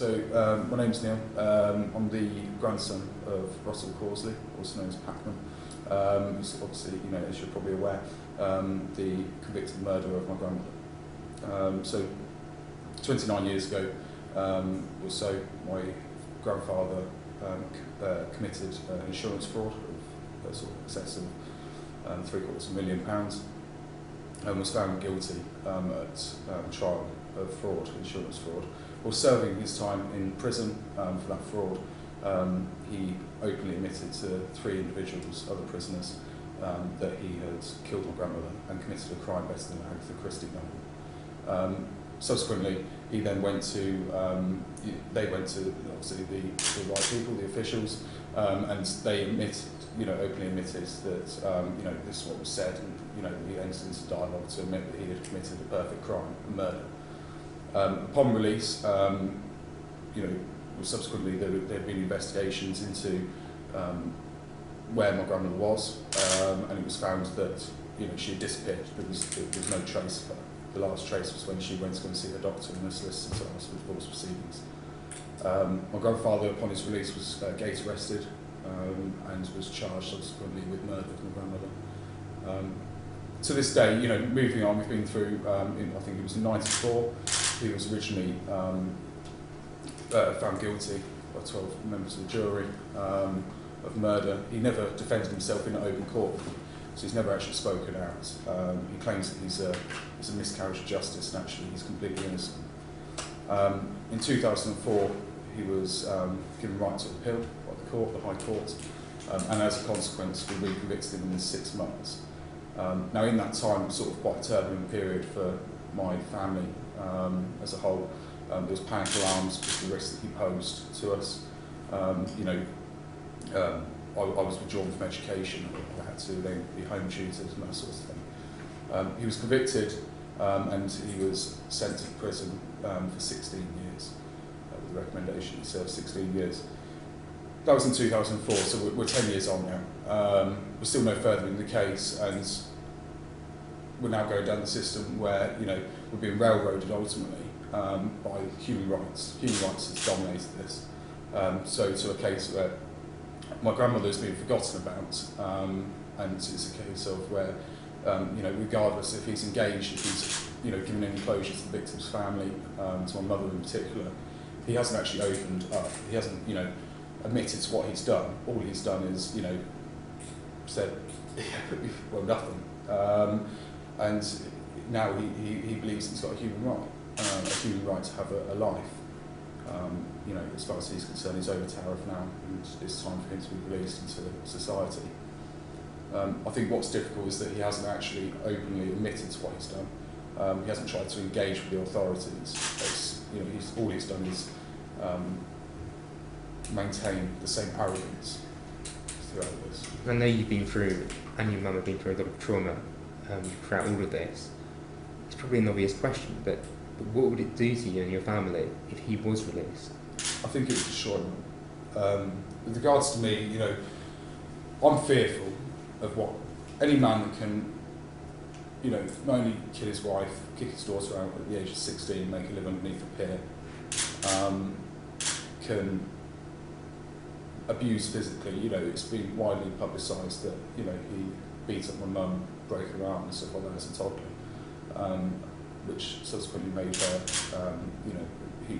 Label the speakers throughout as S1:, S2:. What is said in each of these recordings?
S1: So my name's Neil. I'm the grandson of Russell Causley, also known as Packman. Who's obviously, as you're probably aware, the convicted murderer of my grandmother. So 29 years ago or so, my grandfather committed insurance fraud of sort of excess of £750,000 and was found guilty at trial of fraud, insurance fraud. While serving his time in prison for that fraud, he openly admitted to 3 individuals, other prisoners, that he had killed my grandmother and committed a crime better than Agatha Christie novel. Subsequently, he then went to, they went to obviously the right people, the officials, and they openly admitted that this is what was said, and he entered into dialogue to admit that he had committed a perfect crime, a murder. Upon release, subsequently there had been investigations into where my grandmother was, and it was found that she had disappeared. There was no trace of her. The last trace was when she went to go and see her doctor and her solicitor to ask for divorce proceedings. My grandfather, upon his release, was gate arrested and was charged subsequently with murder of my grandmother. To this day, moving on, we've been through, I think it was in '94, he was originally found guilty by 12 members of the jury of murder. He never defended himself in an open court, so he's never actually spoken out. He claims that he's a miscarriage of justice, and actually he's completely innocent. In 2004, he was given right to appeal by the court, the High Court, and as a consequence, we re-convicted him in 6 months. Now, in that time, it was sort of quite a turbulent period for my family as a whole. There was panic alarms because of the risk that he posed to us. I was withdrawn from education. I had to then be home tutored and that sort of thing. He was convicted and he was sent to prison for 16 years with the recommendation he served 16 years. That was in 2004, so we're 10 years on now. We're still no further in the case, and we're now going down the system where we're being railroaded ultimately by human rights. Human rights has dominated this. So to a case where my grandmother has been forgotten about, and it's a case of where regardless if he's engaged, if he's given any closure to the victim's family, to my mother in particular, he hasn't actually opened up. He hasn't admitted to what he's done. All he's done is said well, nothing. And now he believes he's got a human right to have a life. As far as he's concerned, he's over tariff now, and it's time for him to be released into society. I think what's difficult is that he hasn't actually openly admitted to what he's done. He hasn't tried to engage with the authorities. All he's done is maintain the same arrogance throughout this.
S2: I know you've been through, and your mum have been through a lot of trauma throughout all of this. It's probably an obvious question, but what would it do to you and your family if he was released?
S1: I think it would destroy them. With regards to me, I'm fearful of what any man that can, not only kill his wife, kick his daughter out at the age of 16, make her live underneath a pier, can abuse physically. It's been widely publicised that he beat up my mum, broke her arm and stuff like that as a toddler, which subsequently made her,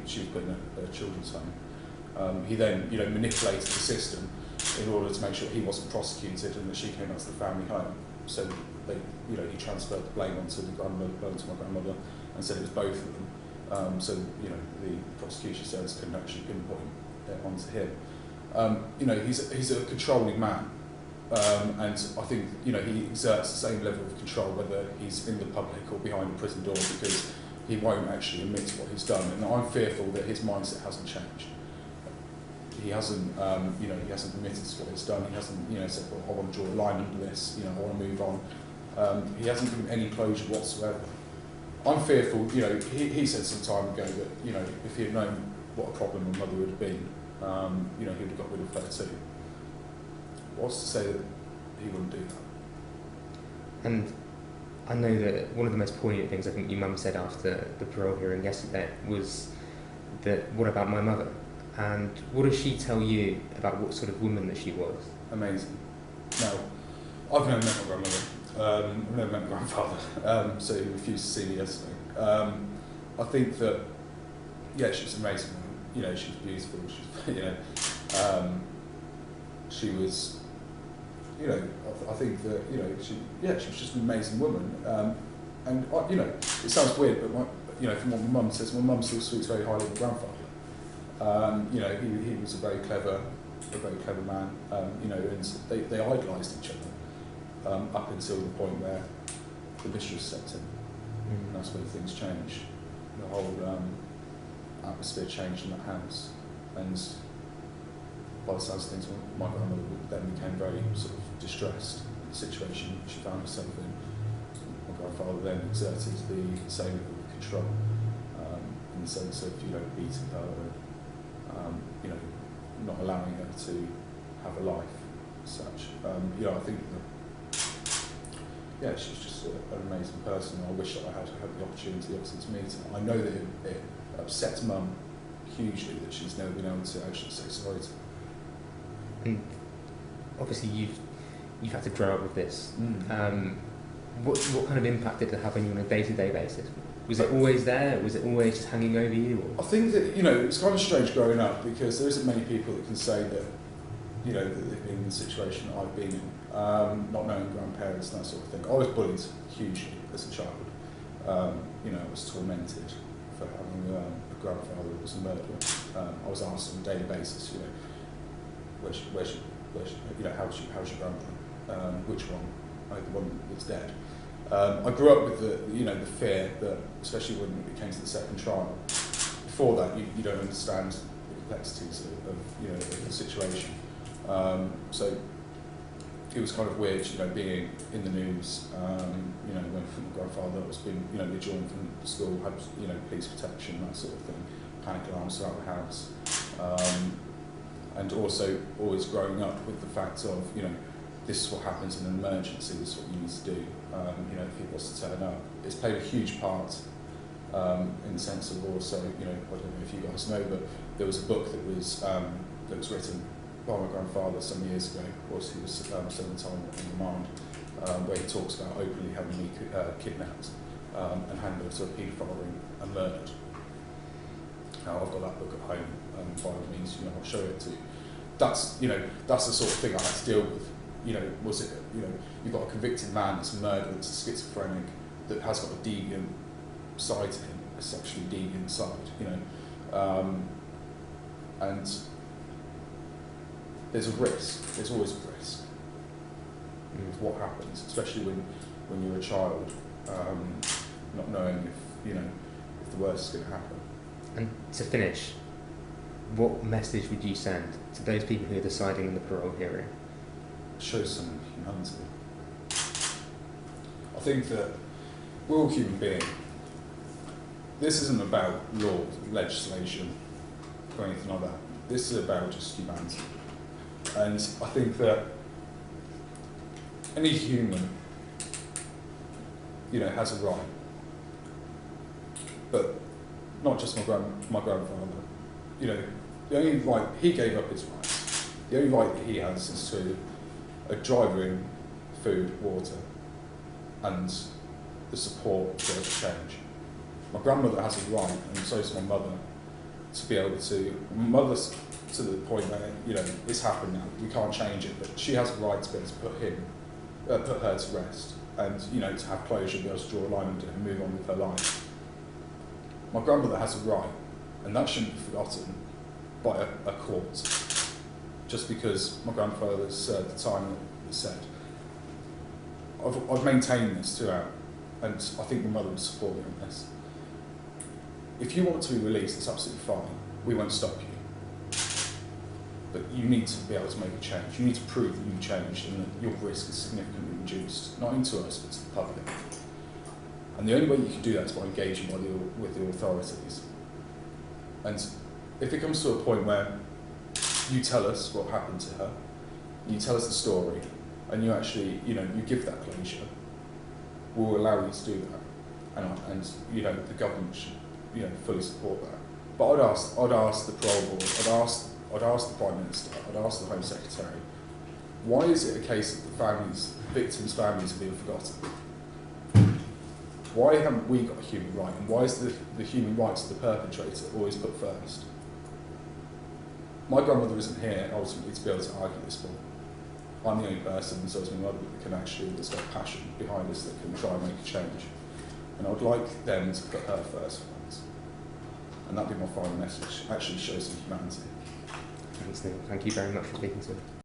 S1: she was put in a children's home. He then, manipulated the system in order to make sure he wasn't prosecuted and that she came out to the family home. So he transferred the blame onto my grandmother, and said it was both of them. So the prosecution service couldn't actually pinpoint it onto him. He's a controlling man, and I think he exerts the same level of control whether he's in the public or behind a prison door, because he won't actually admit to what he's done. And I'm fearful that his mindset hasn't changed. He hasn't, he hasn't admitted to what he's done. He hasn't, said, well, I want to draw a line under this. I want to move on. He hasn't given any closure whatsoever. I'm fearful. He said some time ago that if he had known what a problem my mother would have been, he would have got rid of her too. What's to say that he wouldn't do that?
S2: And I know that one of the most poignant things I think your mum said after the parole hearing yesterday was that what about my mother? And what does she tell you about what sort of woman that she was?
S1: Amazing. Now, I've never met my grandmother. I've never met my grandfather, so he refused to see me yesterday. I think that, yeah, she was amazing. You know, she was beautiful. She, you know, she was, you know, I think that, you know, she was just an amazing woman. And you know, it sounds weird, but you know, from what my mum says, my mum still speaks very highly of my grandfather. You know, he was a very clever man. You know, and they idolised each other up until the point where the mistress stepped in, and that's when things changed. The whole atmosphere changed in that house, and by the sounds of things, my grandmother then became very sort of distressed in the situation she found herself in. My grandfather then exerted the same level of control, in the sense of, you know, beating her and, you know, not allowing her to have a life as such. You know, I think that, yeah, she's just an amazing person. I wish that I had the opportunity, obviously, to meet her. I know that it upsets Mum hugely that she's never been able to actually say sorry to her.
S2: And obviously, you've had to grow up with this. What kind of impact did it have on you on a day-to-day basis? Was it always there? Was it always just hanging over you? Or?
S1: I think that, you know, it's kind of strange growing up because there isn't many people that can say that, you know, that they've been in the situation that I've been in, not knowing grandparents and that sort of thing. I was bullied hugely as a child. You know, I was tormented for having a grandfather who was a murderer. I was asked on a daily basis, you know, where's you know, how's your grandpa? Which one? Like the one that's dead. I grew up with the fear that, especially when it came to the second trial. Before that, you don't understand the complexities of you know, of the situation. So it was kind of weird, you know, being in the news. You know, when my grandfather was being, you know, withdrawn from the school, had, you know, police protection, that sort of thing, panic alarms throughout the house, and also always growing up with the fact of, you know, this is what happens in an emergency, this is what you need to do. You know, if he was to turn up, it's played a huge part in the sense of also, you know, I don't know if you guys know, but there was a book that was written by my grandfather some years ago. Of course, he was still at the time in remand, where he talks about openly having me kidnapped and handed over to a paedophile ring and murdered. Now, I've got that book at home, by all means, you know, I'll show it to you. That's, you know, that's the sort of thing I had to deal with. You know, was it, you know, you've got a convicted man that's a murderer, that's a schizophrenic, that has got a deviant side to him, a sexually deviant side, you know. And there's a risk, there's always a risk with what happens, especially when you're a child, not knowing if, you know, if the worst is going to happen.
S2: And to finish, what message would you send to those people who are deciding in the parole hearing?
S1: Show some humanity. I think that we're all human beings. This isn't about law, legislation, or anything like that. This is about just humanity. And I think that any human, you know, has a right. But not just my grandfather. You know, the only right, he gave up his rights. The only right that he has is to a dry room, food, water, and the support to be able to change. My grandmother has a right, and so does my mother, to be able to. My mother's to the point where, you know, it's happened now. We can't change it, but she has a right to be able to put her to rest, and, you know, to have closure, be able to draw a line and move on with her life. My grandmother has a right, and that shouldn't be forgotten by a court. Just because my grandfather served the time that was said. I've maintained this throughout, and I think my mother would support me on this. If you want to be released, it's absolutely fine. We won't stop you. But you need to be able to make a change. You need to prove that you've changed and that your risk is significantly reduced, not into us, but to the public. And the only way you can do that is by engaging with the authorities. And if it comes to a point where you tell us what happened to her, you tell us the story, and you actually, you know, you give that closure, we'll allow you to do that. And you know, the government should, you know, fully support that. But I'd ask the parole board, I'd ask the Prime Minister, I'd ask the Home Secretary, why is it a case that the victims' families are being forgotten? Why haven't we got a human right, and why is the human rights of the perpetrator always put first? My grandmother isn't here ultimately to be able to argue this point. I'm the only person, so is my mother, that's got passion behind us that can try and make a change. And I would like them to put her first for once. And that'd be my final message. Actually shows some humanity.
S2: Thanks, Neil. Thank you very much for speaking to me.